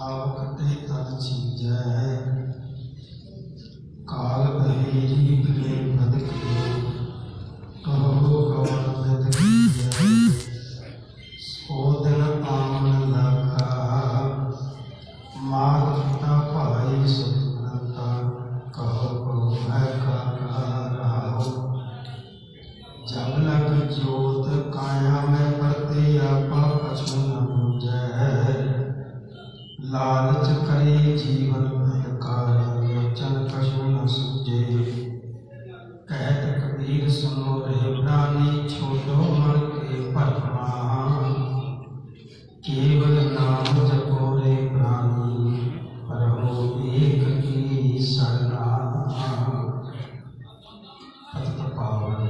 आप कटे तन चीजै काल बहेरी प्रेम बद के कहो गवन बद कीजै सो दिन आमन लगा मार पिता भाई सुनता कहो कहो है का रहो जब लग जोत काया में पड़ते आपा कछु न बूझै लालच करे जीवन अंधकार लोचन कछु न सूझे कहत कबीर सुनो रे प्राणी छोड़ो मन के भरमा केवल नाम जपो रे प्राणी रहो एक की शरणा पतित पावन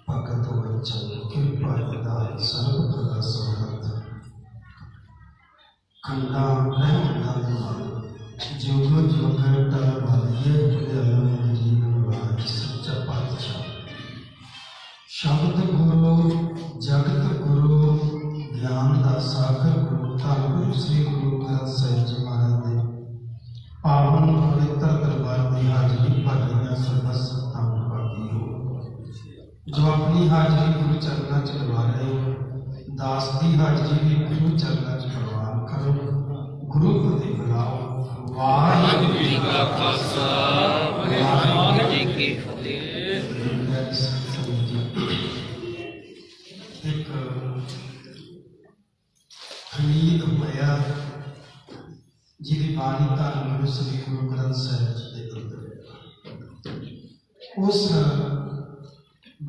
भगत वचन कृपा निधान सर्व प्रदा समर्थ खंडा जुग जुग टलवाइए जीवन राज सच्चा पातशाह शब्द गुरु जगत गुरु ज्ञान का सागर गुरु धन गुरु श्री गुरु ग्रंथ साहिब जी महाराज ने पावन पवित्र दरबार की हाजरी भर रही सर्व संतान भागी हो जो अपनी हाजरी गुरु चरणों च लवा रहे हो दास की हाजरी भी गुरु चरणों च प्रवान करो गुरु पति बुलाओ वाहिगुरू जी का खालसा वाहिगुरू जी की फतेह। एक खलीद होया जिहदी बाणी धन गुरु श्री गुरु ग्रंथ साहिब जी के अंदर उस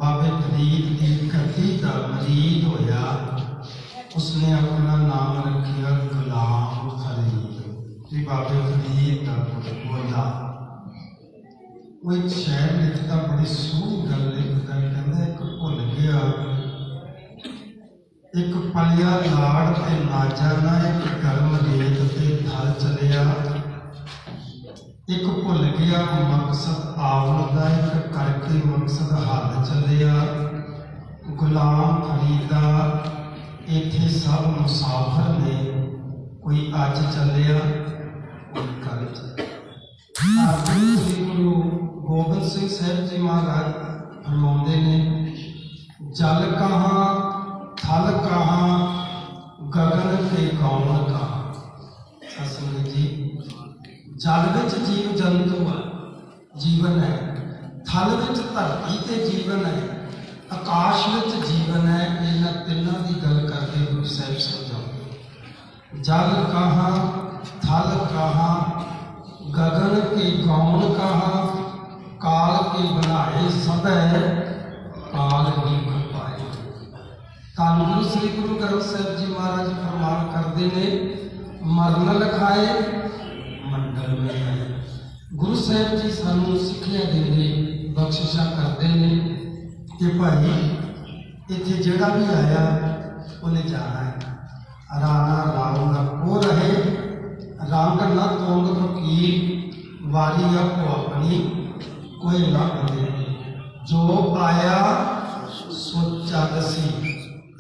बाबे फरीद की गद्दी का मरीद होया उसने अपना नाम रखिया गुलाम फरीद। बाबे फरीद का बोला वो एक शहर लिखता बड़ी सोहनी गल लिखता कहता एक भुल गया एक पलिया लाड़ ते नाजा ना एक गर्म रेत ते थल चलिया एक भुल गया मकसद आवण दा एक करके मकसद हल चलिया गुलाम फरीदा इत्थे सब मुसाफर ने कोई अज चलिया कोई कल चलिया। श्री गुरु गोबिंद सिंह साहिब जी महाराज फरमाते ने जल कहाँ थल कहाँ गगन के कौन कहाँ। सतसंग जी जल विच जीव जंतु है जीवन है थल विच धरती ते जीवन है आकाश विच जीवन है। इन्हां तिन्हां दी गल करके गुरु साहिब समझाते जल कहाँ थल कहाँ गगन के गौन कहाँ काल के बनाए सब काल ही पाए। धन गुरु श्री गुरु ग्रंथ साहिब जी महाराज फरमान करते ने मरण लिखाए मंडल में आए। गुरु साहिब जी सानू सिक्खिया देंगे बख्शिशा करते हैं कि भाई इत्थे जेड़ा भी आया उन्हें जाना है राना राम ना को रहे रंग न तोंग फकीर वारी आपको अपनी कोई ना बंदे जो आया सो चलसी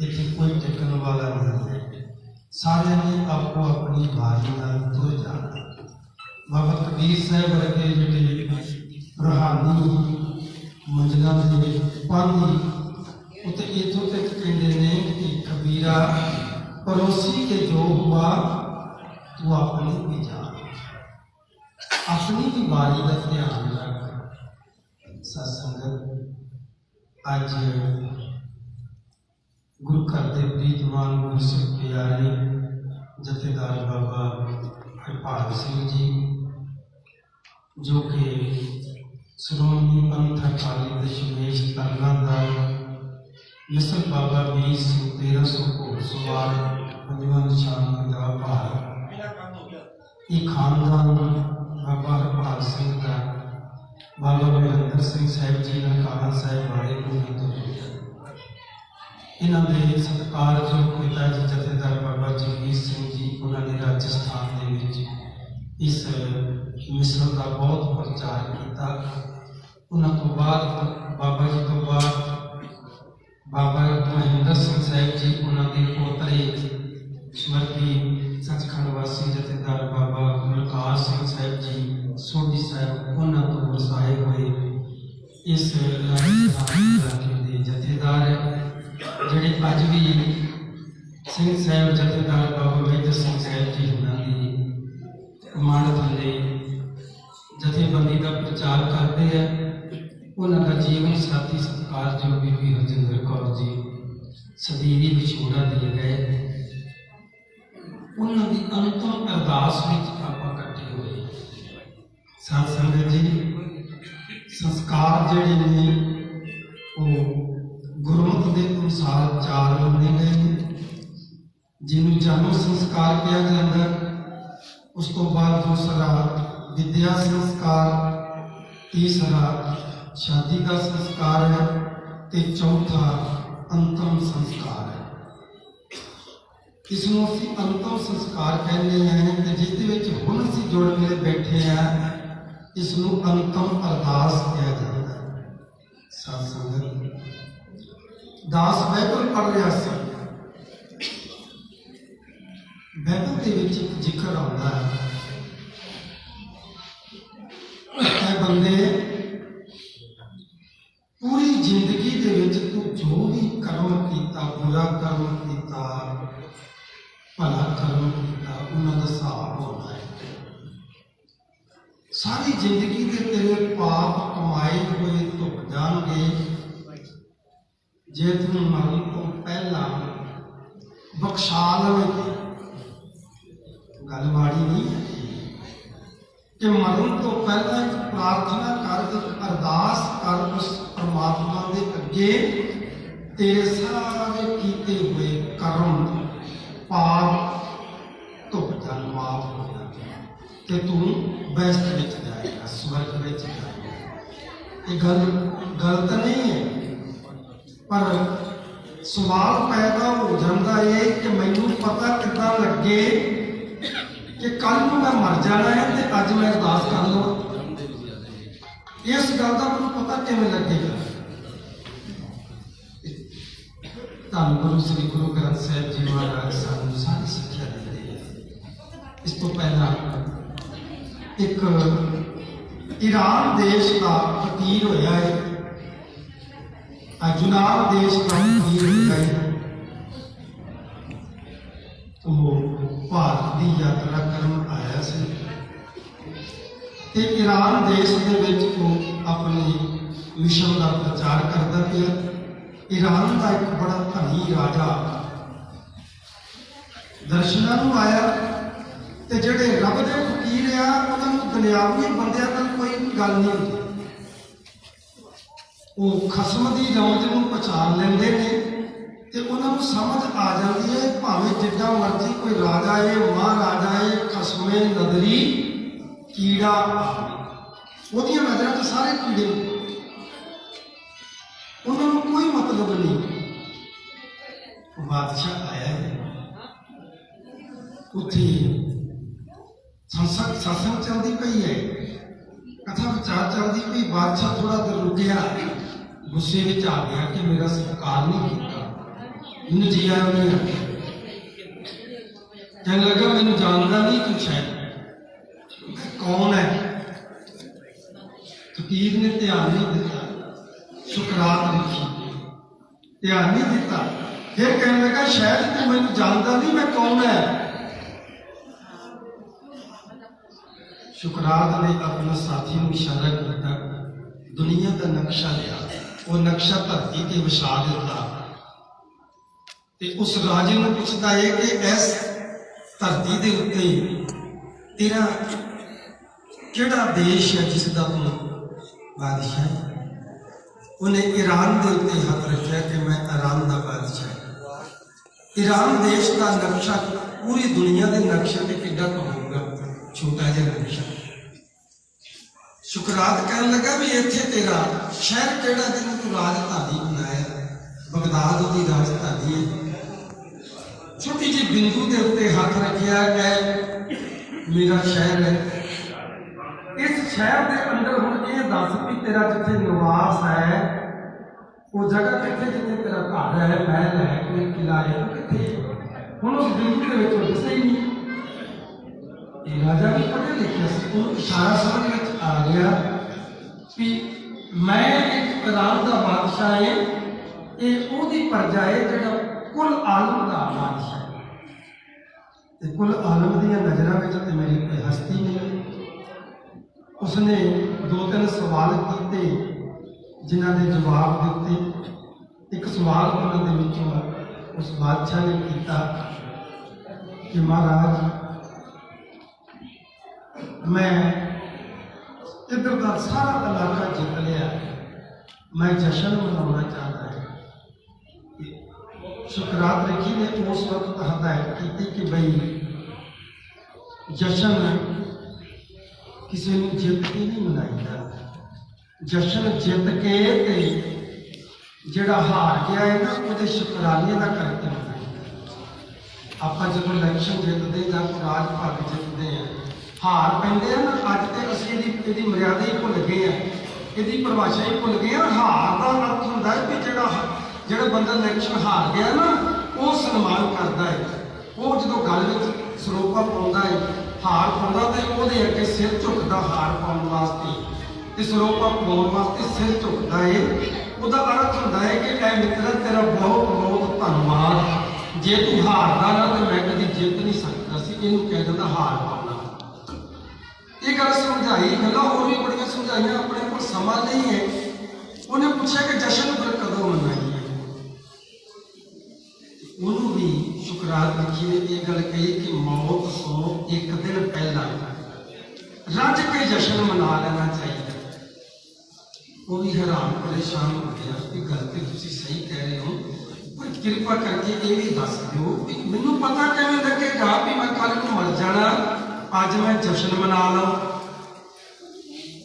इत्थे कोई टिकन वाला नहीं है सारे ने आपको अपनी वारी नाल तुर जाना। बाबा कबीर साहब वर्गे जिहड़े रूहानी मंजिलों के पानी उते इथों तक कहते हैं कि कबीरा पड़ोसी के जो हुआ तू अपनी भी जान अपनी भी बारी का ध्यान रख। सत्संग अज गुरु घर के प्रीतमान गुरु सिख प्यारे जथेदार बाबा हरपाल सिंह जी जो कि श्रोमणी पंथ अकाली दशमेश तरना दल मिसल बाबा 20-1300 घोड़सवार 5वां निशान पंजाब भारत ये खानदान बाबा हरपाल सिंह का बाबा बलविंदर सिंह साहिब जी ननकाना साहिब वाले को इन्होंने सत्कारयोग पिता जी जथेदार बाबा जगीर सिंह जी उन्होंने राजस्थान के इस मिसल का बहुत प्रचार किया। उन्होंने तो बाद बाबा जी तो बाद बाबा महेंद्र सिंह साहिब जी उन्होंने पोतरे स्मृति सचखंड वासी ਸਿੰਘ ਸਾਹਿਬ ਜਥੇਦਾਰ ਬਾਬਾ ਵੈਦ ਸਿੰਘ ਸਾਹਿਬ ਜੀ ਉਹਨਾਂ ਦੀ ਕਮਾਂਡ ਥੱਲੇ ਜਥੇਬੰਦੀ ਦਾ ਪ੍ਰਚਾਰ ਕਰਦੇ ਆ। ਉਹਨਾਂ ਦਾ ਜੀਵਨ ਸਾਥੀ ਸਤਿਕਾਰਯੋਗ ਬੀਬੀ ਹਰਜਿੰਦਰ ਕੌਰ ਜੀ ਸਦੀਵੀ ਵਿਛੋੜਾ ਦੇ ਗਏ। ਉਹਨਾਂ ਦੀ ਅੰਤਮ ਅਰਦਾਸ ਵਿੱਚ ਆਪਾਂ ਇਕੱਠੇ ਹੋਏ। ਸਾਧ ਸੰਗਤ ਜੀ, ਸੰਸਕਾਰ ਜਿਹੜੇ ਨੇ ਉਹ ਗੁਰਮਤਿ ਦੇ ਅਨੁਸਾਰ 4 ਮੰਨੇ ਗਏ ਨੇ, ਜਿਹਨੂੰ ਜਨਮ ਸੰਸਕਾਰ ਕਿਹਾ ਜਾਂਦਾ। ਉਸ ਤੋਂ ਬਾਅਦ ਦੂਸਰਾ ਵਿਦਿਆ ਸੰਸਕਾਰ, ਤੀਸਰਾ ਸ਼ਾਦੀ ਦਾ ਸੰਸਕਾਰ ਹੈ ਤੇ ਚੌਥਾ ਅੰਤਮ ਸੰਸਕਾਰ ਹੈ। ਇਸ ਨੂੰ ਅਸੀਂ ਅੰਤਮ ਸੰਸਕਾਰ ਕਹਿੰਦੇ ਹਾਂ ਤੇ ਜਿਸ ਦੇ ਵਿੱਚ ਹੁਣ ਅਸੀਂ ਜੁੜ ਕੇ ਬੈਠੇ ਹਾਂ, ਇਸ ਨੂੰ ਅੰਤਮ ਅਰਦਾਸ ਕਿਹਾ ਜਾਂਦਾ ਹੈ। ਸਾਧ ਸੰਗਤ, ਦਾਸ ਬਾਈਬਲ ਪੜ੍ਹ ਰਿਹਾ ਸੀ। ਬਾਈਬਲ ਦੇ ਵਿੱਚ ਇੱਕ ਜ਼ਿਕਰ ਆਉਂਦਾ ਹੈ, ਇਹ ਬੰਦੇ ਪੂਰੀ ਜ਼ਿੰਦਗੀ ਦੇ ਵਿੱਚ ਤੂੰ ਜੋ ਵੀ ਕਰਮ ਕੀਤਾ, ਬੁਰਾ ਕਰਮ ਕੀਤਾ, ਭਲਾ ਕਰਮ ਕੀਤਾ, ਉਹਨਾਂ ਦਾ ਹਿਸਾਬ ਹੋਣਾ ਹੈ। ਸਾਰੀ ਜ਼ਿੰਦਗੀ ਦੇ ਤੇਰੇ ਪਾਪ ਕਮਾਏ ਹੋਏ ਧੁੱਪ ਜਾਣਗੇ ਜੇ ਤੂੰ ਮਰਨ ਤੋਂ ਪਹਿਲਾਂ ਬਖਸ਼ਾ ਲਵੇਂਗੇ। ਗੱਲ ਮਾੜੀ ਨਹੀਂ ਹੈ ਕਿ ਮਰਨ ਤੋਂ ਪਹਿਲਾਂ ਇੱਕ ਪ੍ਰਾਰਥਨਾ ਕਰ, ਇੱਕ ਅਰਦਾਸ ਕਰ ਉਸ ਪਰਮਾਤਮਾ ਦੇ ਅੱਗੇ, ਤੇਰੇ ਸਾਰੇ ਕੀਤੇ ਹੋਏ ਕਰਮ ਪਾਪ ਧੁੱਪ ਜਾਣ, ਮਾਫ ਹੋ ਜਾਣਗੇ ਤੇ ਤੂੰ ਬੈਸਟ ਵਿੱਚ ਜਾਏਗਾ, ਸਵਰਗ ਵਿੱਚ ਜਾਏਗਾ। ਇਹ ਗੱਲ ਗਲਤ ਨਹੀਂ ਹੈ, ਪਰ ਸਵਾਲ ਪੈਦਾ ਹੋ ਜਾਂਦਾ ਹੈ ਕਿ ਮੈਨੂੰ ਪਤਾ ਕਿੱਦਾਂ ਲੱਗੇ ਕਿ ਕੱਲ ਨੂੰ ਮੈਂ ਮਰ ਜਾਣਾ ਹੈ ਤੇ ਅੱਜ ਮੈਂ ਅਰਦਾਸ ਕਰ ਲਵਾਂ। ਇਸ ਗੱਲ ਦਾ ਮੈਨੂੰ ਪਤਾ ਕਿਵੇਂ ਲੱਗੇਗਾ? ਧੰਨ ਗੁਰੂ ਸ੍ਰੀ ਗੁਰੂ ਗ੍ਰੰਥ ਸਾਹਿਬ ਜੀ ਮਹਾਰਾਜ ਸਾਨੂੰ ਸਾਰੀ ਸਿੱਖਿਆ ਦਿੰਦੇ ਹਨ। ਇਸ ਤੋਂ ਪਹਿਲਾਂ ਇੱਕ ਈਰਾਨ ਦੇਸ਼ ਦਾ ਫਕੀਰ ਹੋਇਆ ਹੈ, ਯੂਨਾਨ ਦੇਸ਼ ਦਾ ਫਕੀਰ ਹੋਇਆ ਹੈ। ਉਹ ਭਾਰਤ ਦੀ ਯਾਤਰਾ ਕਰਨ ਆਇਆ ਸੀ ਤੇ ਈਰਾਨ ਦੇਸ਼ ਦੇ ਵਿੱਚ ਉਹ ਆਪਣੇ ਮਿਸ਼ਨ ਦਾ ਪ੍ਰਚਾਰ ਕਰਦਾ ਪਿਆ। ਈਰਾਨ ਦਾ ਇੱਕ ਬੜਾ ਧਨੀ ਰਾਜਾ ਦਰਸ਼ਨਾਂ ਨੂੰ ਆਇਆ ਤੇ ਜਿਹੜੇ ਰੱਬ ਦੇ ਫਕੀਰ ਆ ਉਹਨਾਂ ਨੂੰ ਦੁਨਿਆਵੀ ਬੰਦਿਆਂ ਨਾਲ ਕੋਈ ਗੱਲ ਨਹੀਂ ਹੁੰਦੀ। ਉਹ ਖਸਮ ਦੀ ਰੌਂਦ ਨੂੰ ਪਛਾਣ ਲੈਂਦੇ ਨੇ ਤੇ ਉਹਨਾਂ ਨੂੰ ਸਮਝ ਆ ਜਾਂਦੀ ਹੈ ਭਾਵੇਂ ਜਿੱਦਾਂ ਮਰਜ਼ੀ ਕੋਈ ਰਾਜਾ ਹੈ, ਮਹਾਰਾਜਾ ਹੈ, ਖਸਮੇ ਨਦਰੀ ਕੀੜਾ ਉਹਦੀਆਂ ਨਜ਼ਰਾਂ 'ਚ ਸਾਰੇ ਕੀੜੇ, ਉਹਨਾਂ ਨੂੰ ਕੋਈ ਮਤਲਬ ਨਹੀਂ। ਬਾਦਸ਼ਾਹ ਆਇਆ ਹੈ, ਉੱਥੇ ਸਤਸੰਗ ਚੱਲਦੀ ਪਈ ਹੈ, ਕਥਾ ਵਿਚਾਰ ਚੱਲਦੀ ਪਈ। ਬਾਦਸ਼ਾਹ ਥੋੜਾ ਦੇਰ ਰੁਕਿਆ, ਗੁੱਸੇ ਵਿੱਚ ਆ ਗਿਆ ਕਿ ਮੇਰਾ ਸਤਿਕਾਰ ਨਹੀਂ ਕੀਤਾ, ਮੈਨੂੰ ਜੀ ਆਇਆ ਨਹੀਂ ਆਇਆ। ਕਹਿਣ ਲੱਗਾ ਮੈਨੂੰ ਜਾਣਦਾ ਨਹੀਂ ਤੂੰ, ਸ਼ਾਇਦ ਕੌਣ ਹੈ? ਫਕੀਰ ਨੇ ਧਿਆਨ ਨਹੀਂ ਦਿੱਤਾ, ਸੁਕਰਾਤ ਲਿਖੀ, ਧਿਆਨ ਨਹੀਂ ਦਿੱਤਾ। ਫਿਰ ਕਹਿਣ ਲੱਗਾ ਸ਼ਾਇਦ ਤੂੰ ਮੈਨੂੰ ਜਾਣਦਾ ਨਹੀਂ, ਮੈਂ ਕੌਣ ਹੈ? शुकरात ने अपना साथी को इशारा किया, दुनिया का नक्शा लिया, वो नक्शा धरती ते विछा दिता ते उस राजे को पूछता है कि इस धरती के उत्ते तेरा केड़ा देश है जिसका तू बादशाह? उन्हें ईरान के उत्ते हाथ रखा कि मैं ईरान का बादशाह। ईरान देश का नक्शा पूरी दुनिया के नक्शे में कितना तो होगा, छोटा जिहा नक्शा। शुकरात कहने लगा भी इत्थे तेरा शहर केड़ा जिन्हों तू राजधानी बनाया? बगदाद की राजधानी है। छोटी जी बिंदु के उत्ते हाथ रखिया कि मेरा शहर है। इस शहर के अंदर हुण ये दस भी तेरा जिथे निवास है वो जगह कितने, जिथे तेरा घर है, महल है, कोई किला है, कितने? हुण उस बिंदु के विच दिसदा ही नहीं। राजा भी पढ़े लिखे से इशारा समझ में आ गया कि मैं एक ईरान का बादशाह है, ये ओदी प्रजा है जो कुल आलम का बादशाह है। ते कुल आलम दियां नज़रां विच ते मेरी कोई हस्ती नहीं। उसने 2-3 सवाल किए जिन्हां दे जवाब दिते। एक सवाल उन्हां दे विचों उस बादशाह ने किया कि महाराज मैं इधर का सारा इलाका जीत लिया, मैं जश्न मनाना चाहता है। सुकरात रखी ने उस वक्त हदायत की कि भाई जश्न किसी ने जित के नहीं मनाईदा, जश्न जित के ते जिहड़ा हार गया है ना वो शुकराने का करके मनाईदा। आप जो इलेक्शन जितते या राज भाग जितते हैं, हार पैंदे हैं ना, अज तो असीं इहदी मर्यादा ही भुल गए हैं, इहदी परिभाषा ही भुल गए हैं। हार का अर्थ होंदा है कि जिहड़ा बंदा इलेक्शन हार गया ना वो सन्मान करता है, वो जो गल विच सरोपा पाउंदा है, हार पाउंदा ते उहदे अगे सिर झुकदा, हार पाउण वास्ते ते सरोपा पाउण वास्ते सिर झुकदा है। उहदा अर्थ होंदा है कि ऐ मित्रा तेरा बहुत बहुत धन्नवाद, जे तू हारदा ना तो मैं कदी जित नहीं सकदा सी। इहनूं कह दिंदा हार पाउणा। ये गल समझाई, गल्लां होर भी बड़ियां समझाइयां, अपने कोल समा नहीं है। उन्हें पूछा कि जश्न फिर कदों मनाई है। उन्होंने भी शुकरात लिखी ने यह गल कही कि मौत तो एक दिन पहला रज के जश्न मना लेना चाहिए। वो भी हैरान परेशान हो गया कि गल तो तुम सही कह रहे हो, पर कृपा करके ये भी दस दो मैनू पता किवें लगेगा भी मैं कल को मर जाना, अज मैं जश्न मना लवां।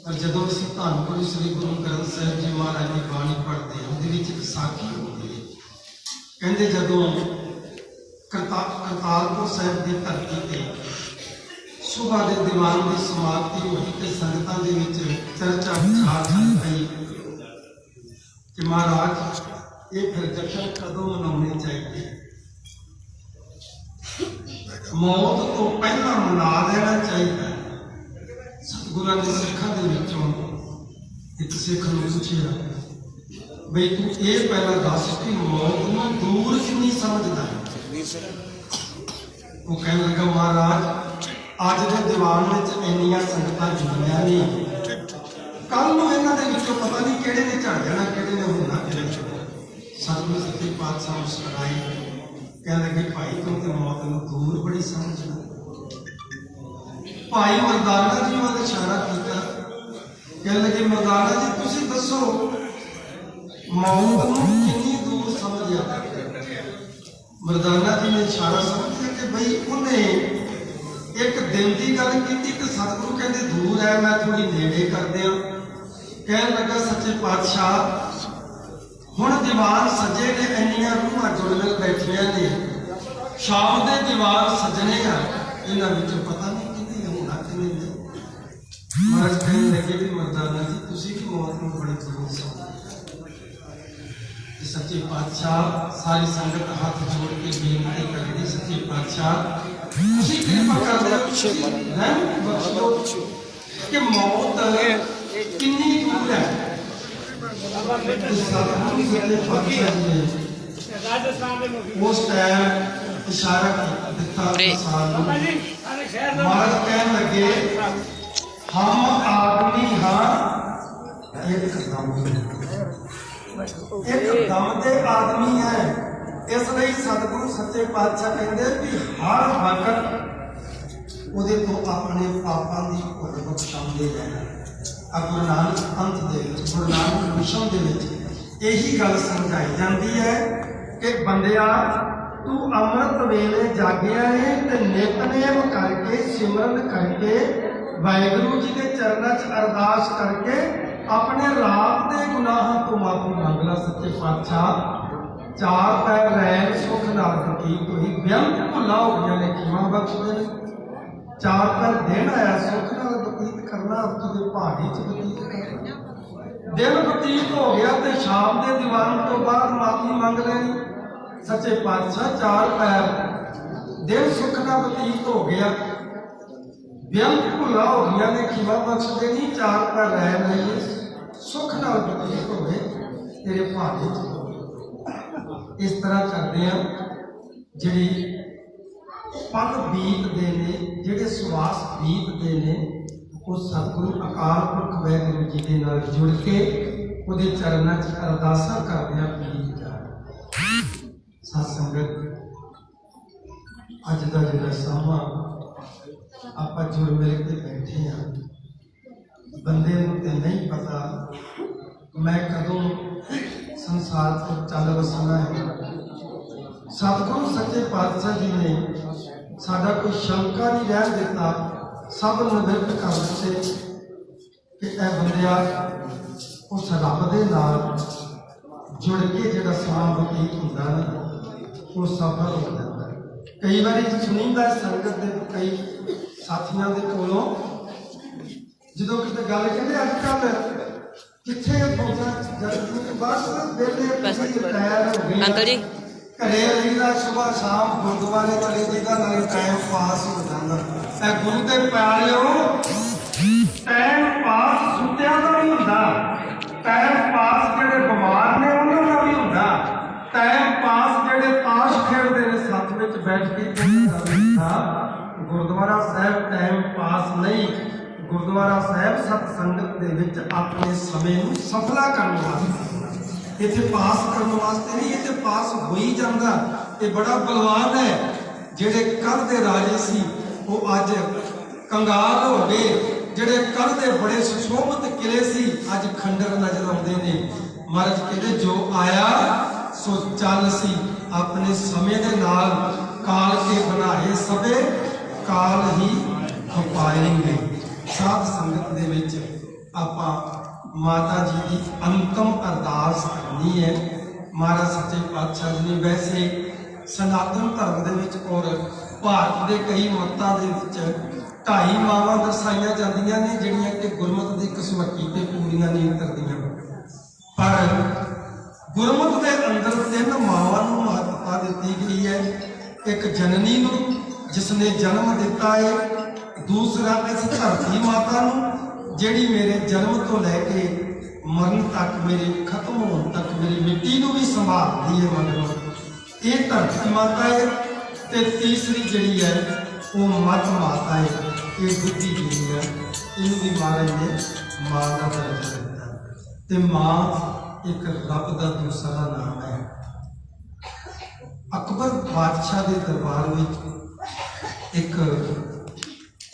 पर जदों असीं धन गुरु श्री गुरु ग्रंथ साहिब जी महाराज की बाणी पढ़ते हैं, उहदे विच एक साखी होंदी है। कहते जदों करतारपुर साहिब की धरती पर सुबह के दीवान की समाप्ति हुई तो संगतां दे विच चर्चा छा पई कि महाराज ये फिर जश्न कदों मनाने चाहिए। मौत तो पहला मना देना चाहिए। सतगुरां ने सिखां दे विचों एक सिख नूं पुछिया बई तू ये पहला दस कि मौत नूं दूर किन्नी समझदा है। वो कहने लगा महाराज अज के दीवान में इन्नियां संगतां जुड़ियां नहीं, कल नूं इन्हां दे विचों पता नहीं किहड़े ने झड़ जाना, किहड़े ने होना। सतगुरु सच्चे पातशाह मुस्कुराए, कहने लगे भाई तू तो मौत नूं दूर बड़ी समझदा। भाई मरदाना जी वाल इशारा किया, कहने लगे मरदाना जी तुसीं दसो मौत नूं कितनी दूर समझिया। मरदाना जी ने इशारा समझिया कि भाई उन्हें एक दिन की गल की तो सतगुरु कहते दूर है, मैं थोड़ी नेड़े कर दिया। कह लगा सच्चे पातशाह हुण दीवान सजे ने इन्नियां रूहां जुड़ मिल बैठिया ने, शाम के दीवान सजने आ, इन्हां विचों पता नहीं किन्ने होना किन्ने नहीं। महाराज कहने लगे भी मरदाना जी तुसीं भी मौत नूं बड़ी दूर समझो। सच्चे पातशाह सारी संगत हाथ जोड़ के बेनती करती, सच्चे पातशाह उसी कृपा कर कि मौत कितनी दूर है। उस टाइम इशारा दिता, महाराज कहने लगे हम आदमी हाँ एक दम दे आदमी है। इसलिए सतगुरु सच्चे पातशाह कहते भी हर वक्त उहदे तो अपने पापां दी भुल बख्शाउंदे रहना। गुरु नानक अंत दे विच, गुरु नानक मिशन दे विच यही गल समझाई जाती है कि बंदिया तू अमृत वेले जागिया है ते नितनेम करके सिमरन करके वाहिगुरू जी के चरणों च अरदास करके अपने रात के गुनाहों को माफी मांग ला। सच्चे पातशाह चार पैर रैन सुख नाल प्रतीत हुई, बेअंत भुला हो गई ने खिमा बख्श दे। चार पैर दिन आया सुख नाल प्रतीत करना, अब तुझे पहाड़ी च प्रतीत करना। दिन प्रतीत हो गया तो शाम के दीवान तो बाद माफी मांग लेनी। सच्चे पातशाह चार पैर दिन सुख नाल प्रतीत हो गया, बेअंत भुला हो गया ने खिमा बख्श देनी। चार पैर रैन आइए सुख नाल प्रतीत हो गए तेरे पहाड़ी च। इस तरह करते हैं जी पल बीतते ने, जिहड़े सुआस बीतते ने, वो सतगुरु अकाल पुरख वाहिगुरू जी के नाल जुड़ के उहदे चरनां च अरदासां करदिआं बीत जाण। साध संगत, अज दा जिहड़ा समां आपां जुड़ मिल के बैठे हाँ, बंदे नूं ते नहीं पता मैं कदों संसार तो चल वसना है। सतगुरु सच्चे पातशाह जी ने साडा कोई शंका नहीं रह दिता, सब निर्भर कर दिते कि ए बंदिया उस रब दे नाल जुड़ के जिहड़ा समां बतीत हुंदा ना, वो सफल हो जाता है। कई बार सुनींदा संगत के कई साथियों के कोलों जो कितने गल कहते अजकल किथे बस अंकल जी घरे रहीदा, सुबह शाम गुरुद्वारे चले जाइदा, नाले टाइम पास हो जाता। गुरु के प्यारिओ, टाइम पास सुत्तिया का भी होंदा, टाइम पास जेडे बीमार ने उन्होंने का भी होंदा, टाइम पास जेडे ताश खेलते हैं सत्त विच बैठ के। गुरुद्वारा साहब टाइम पास नहीं, गुरुद्वारा साहब सत्संगत दे विच अपने समय नूं सफला करने वास्ते, इत्थे पास करने वास्ते नहीं, इत्थे पास हो ही जांदा। ये बड़ा बलवान है, जेडे कल दे राजे सी वो अज कंगाल हो गए, जेडे कल दे बड़े सुशोभित किले सी अज खंडर नजर आउंदे ने। महाराज कहते जो आया सो चल सी, अपने समय दे नाल काल के बनाए सबे काल ही खपाएंगे। साध संगत दे विच आपां माता जी की अंतम अरदास करनी है। महाराज सच्चे पातशाह जी ने वैसे सनातन धर्म दे विच और भारत के कई मतां दे विच 2.5 मावां दर्शाईयां जांदियां ने, जिहड़ियां कि गुरमत दी कसमती ते पूरीआं नहीं उतरदियां, पर गुरमत दे अंदर 3 मावां नूं महत्ता दित्ती गई है। एक जननी नूं जिसने जन्म दिता है, दूसरा इस धरती माता नूं जिहड़ी मेरे जन्म तो लैके मरण तक, मेरे खत्म होने तक मेरी मिट्टी नूं भी संभालती है, मगरों ये धरती माता है। ते तीसरी जिहड़ी है वो मत माता है, ये बुद्धि जी है, इनू भी महाराज ने मां का दर्जा दिता। ते मां एक रब का दूसरा नाम है। अकबर बादशाह के दरबार में एक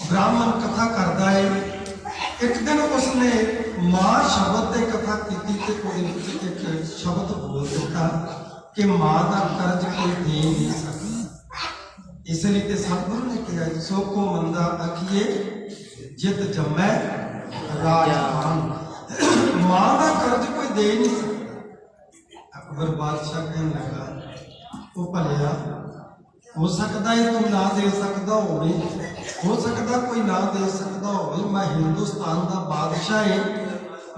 ब्राह्मण कथा करता है। एक दिन उसने मां शब्द से कथा की, एक शब्द बोल दिता कि मां का कर्ज कोई दे नहीं सकता। इसलिए तो सतगुरु ने कहा सो को मंदा आखिए जित जमै राजपान, मां का कर्ज कोई दे नहीं सकता। अकबर बादशाह कहने लगा वो भलिया हो सकता है तुम ना दे सकता हो सकता कोई ना दे सकता हो, मैं हिंदुस्तान का बादशाह है,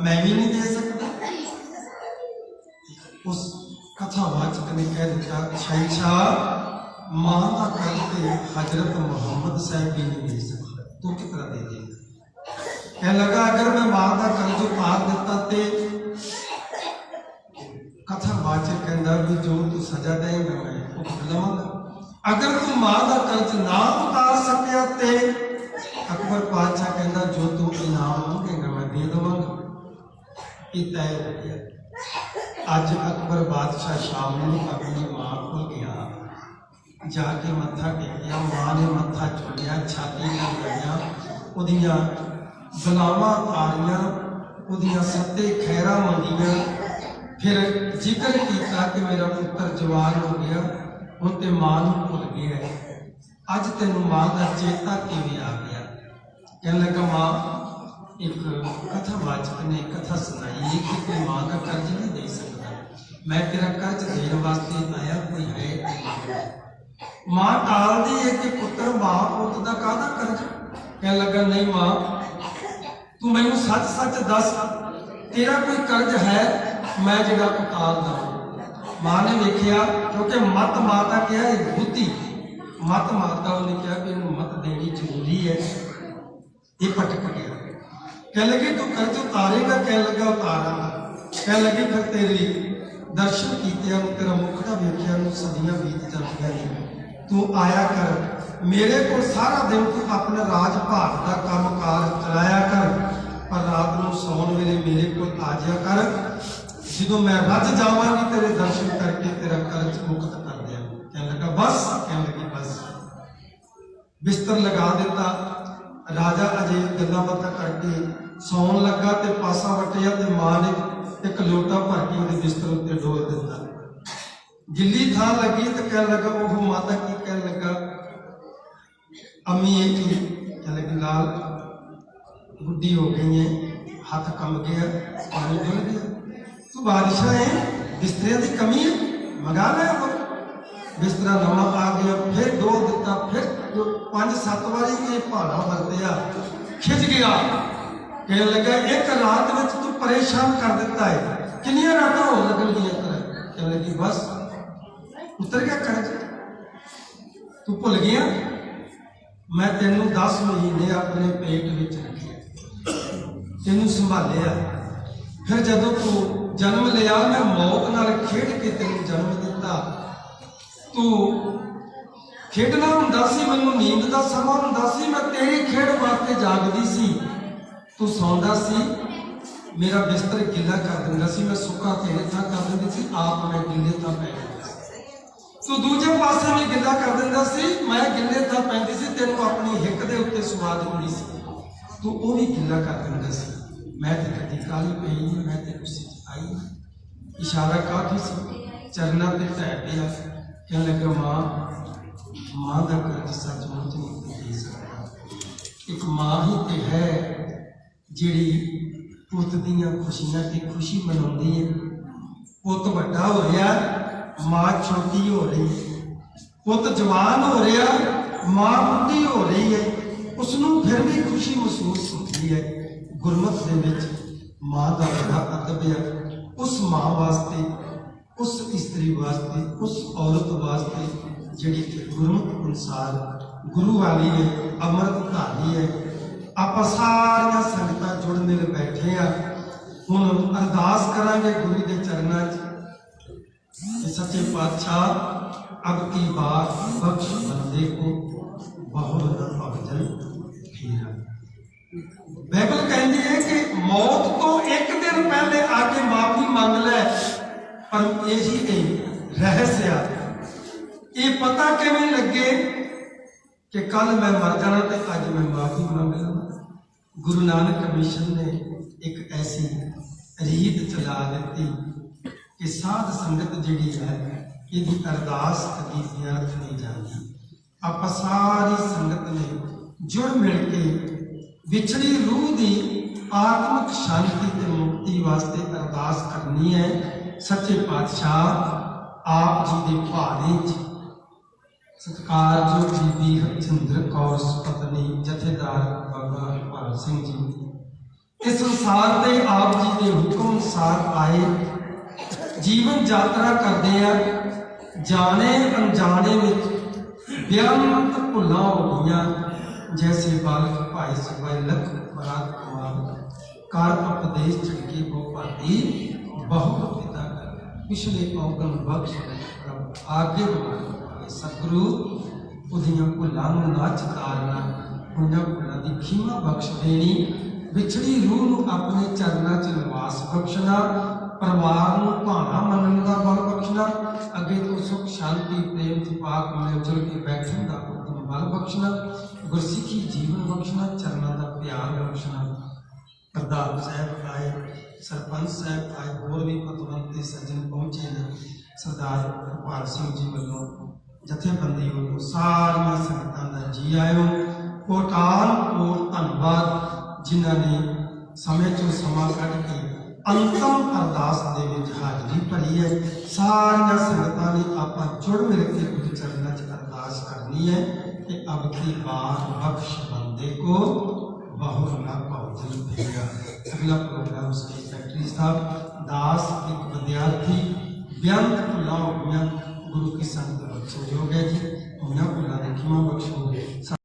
मैं भी नहीं दे सकता। उस कथावाचक ने कह दिया शहंशाह मां का कर्ज हजरत मोहम्मद साहब भी नहीं दे सकता, तू कितना दे देगा। कह लगा अगर मैं मां का कर्ज उतार दिता ते कथावाचक कहता भी जो तू सजा देगा मैं वो लवांगा, अगर तू मां का कर्ज ना उतार सकिया ते अकबर बादशाह कहता जो तू इनाम मंगेगा मैं दे देवांगा। ये तय हो गया। अज अकबर बादशाह शाम को अपनी मां को गया, जाके मत्था टेकिया, मां ने मत्था चुनिया, छाती नाल लगिया, उहदियां गलावां तारियां, उहदियां सत्ते खैरा मंगियां, फिर जिक्र किया कि मेरा पुत्र जवान हो गया, हुण ते मां नूं भुल गया है, अज तैनूं मां का चेता किवें आ गया। कहने लगा मां एक कथावाचक ने कथा सुनाई कि कोई मां का कर्ज नहीं दे सकता, मैं तेरा कर्ज देने वास्ते आया, कोई है। मां टालदी है कि पुत्र मां पुत का काहदा कर्ज। कहने लगा नहीं मां तू मैनूं सच सच दस तेरा कोई कर्ज है मैं जिहड़ा उतार दा। मां ने देखिया क्योंकि मत माता क्या है बुद्धि, मत माता उन्हें कहा कि इन्हें मत देनी जरूरी है, ये भटक गया। कह लगे तू कर्ज उतारेगा, कह लगा उतारांगा। कह लगी फिर तेरी दर्शन किए तेरा मुखड़ा वेखिया सदियां बीत जांदियां ने, तू आया कर मेरे को सारा दिन तू अपना राज भाग का काम कार चलाया कर, पर रात को सौन वेले मेरे को आ जाया कर। जो मैं रज जावांगी तेरे दर्शन करके तेरा कर्ज मुक्त कर दिया। कहने लगा बस, कहने लगी बस। बिस्तर लगा दिता। राजा अजे गल्लां बातां करके सौन लगा ते पासा वटिया ते मां ने एक लोटा भर के उहदे बिस्तर उत्ते डोल दिता। गिल्ली थां लगी तो कह लगा ओह माता की कह लगा अम्मी ये की कह लगी लाल बुढ़ी हो गई है, हाथ कम गया, पानी डुल गया, तू बारिशां है, बिस्तरियां की कमी है, मंगा लिया वो बिस्तरा नवा आ गया, फिर डोल दिता, फिर 5-7 बारी ये भाड़ा वरतिया, खिंच गया। कहने लगा एक रात में तू परेशान कर दिता है, कितनियां रातां हो लगन गियां तेरे। कहने लगी बस उतर गया कर्ज, तू भुल गया मैं तेनू 10 महीने अपने पेट विच रखे, तेनू संभालिया, फिर जदों तू जन्म लिया मैं मौत नाल खेड के तेनू जन्म दिता। तू खेडना हुंदा सी, मैनू नींद दा समा हुंदा सी, मैं तेरी खेड वास्ते जागदी सी, तू सौंदा सी, मेरा बिस्तर गिला कर दिंदा सी, मैं सुक्का तेरे थां कर दिंदी सी, आप मैं गिले थां पै जांदा सी। तू दूजे पासे भी गिला कर दिंदा सी, मैं गिले थां पैंदी सी, तेनू अपनी हिक दे उत्ते सुवा दिंदी सी, तू वो भी गिला कर दिंदा सी। मैं ते कदी काली पई नहीं, मैं ते गुस्से च आई नहीं। इशारा काफी सी, चरना ते ढह पिया। कहने लगा मां का कर्ज सचमुच नहीं दे सकता। एक मां ही तो है जिहड़ी पुत दियां खुशियां की खुशी मनाउंदी है। पुत वड्डा हो रहा, मां छोटी हो रही है, पुत जवान हो रहा, मां बुढ़ी हो रही है, उसनों फिर भी खुशी महसूस होती है। गुरमत दे विच मां का बड़ा अदब है। उस मां वास्ते, उस इस्त्री वास्ते, उस औरत वास्ते जिहड़ी गुरमत अनुसार गुरु वाली है, अमृत धारी है। आप सारिया संगतां जुड़ मिल बैठे हैं, हुण अरदास करांगे गुरु के चरणों च। सच्चे पातशाह अब की बात बख्श बंदे को बहु न भवजन फेरा। बाइबल कहती है कि मौत तो एक दिन पहले आके माफी मांग ले, पर यही रहस्य ये पता किवें लगे कि कल मैं मर जाना तो अज मैं माफी मांग लवां। गुरु नानक मिशन ने एक ऐसी रीत चला दी कि साध संगत जिहड़ी है इहदी अरदास कभी व्यर्थ नहीं जाती। आप सारी संगत ने जुड़ मिल के विछड़ी रूह की आत्मिक शांति ते मुक्ति वास्ते अरदास करनी है। सच्चे पातशाह आप जी के भारे सत्कारयोग बीबी हरजिंदर कौर पत्नी जथेदार बाबा हरपाल सिंह जी इस संसार के आप जी के हुक्म अनुसार आए, जीवन यात्रा करते हैं। जाने अनजाने में बेअंत भुलां हो गई, जैसे बालक भाई सवाई लख बरात कमाल कार उपदेश चढ़के वो भाती बहु पिता कर पिछले औगन बख्श रब आगे बढ़ा। सतगुरु उदियां भुलां नूं ना चितारना, उन्हां भुलां दी खीमा बख्श देनी, विछड़ी रूह नूं अपने चरणों च निवास बख्शना, परिवार नूं भाणा मनण दा बल बख्शना, अगे तो सुख शांति प्रेम च पाक मिल जुल के बैठण दा उदम बल बख्शना, गुरसिखी जीवन बख्शना, चरणों का प्यार बख्शना। प्रधान साहब आए, सरपंच साहब आए, होर भी पतवंते सज्जन पहुंचे ने। सरदार हरपाल सिंह जी वालों जथेबंदी वालों सारिया संगतां दा जी आयो। कोटान कोट धन्नवाद जिन्होंने समय चो समा कढ़ के अंतम अरदास दे विच हाजरी भरी है। सारिया संगतां ने आपां जुड़ मिल के गुरु चरणों च अरदास करनी है कि अब की बार बख्श बंदे को बहु न भवजन फेरा। अगला प्रोग्राम स्टेज फैक्ट्री साहब दास एक विद्यार्थी बेअंत भुलां हो गईयां, गुरु की संगत बख्शो योग है जी, उन्हां भुलां दी खिमा बख्शो।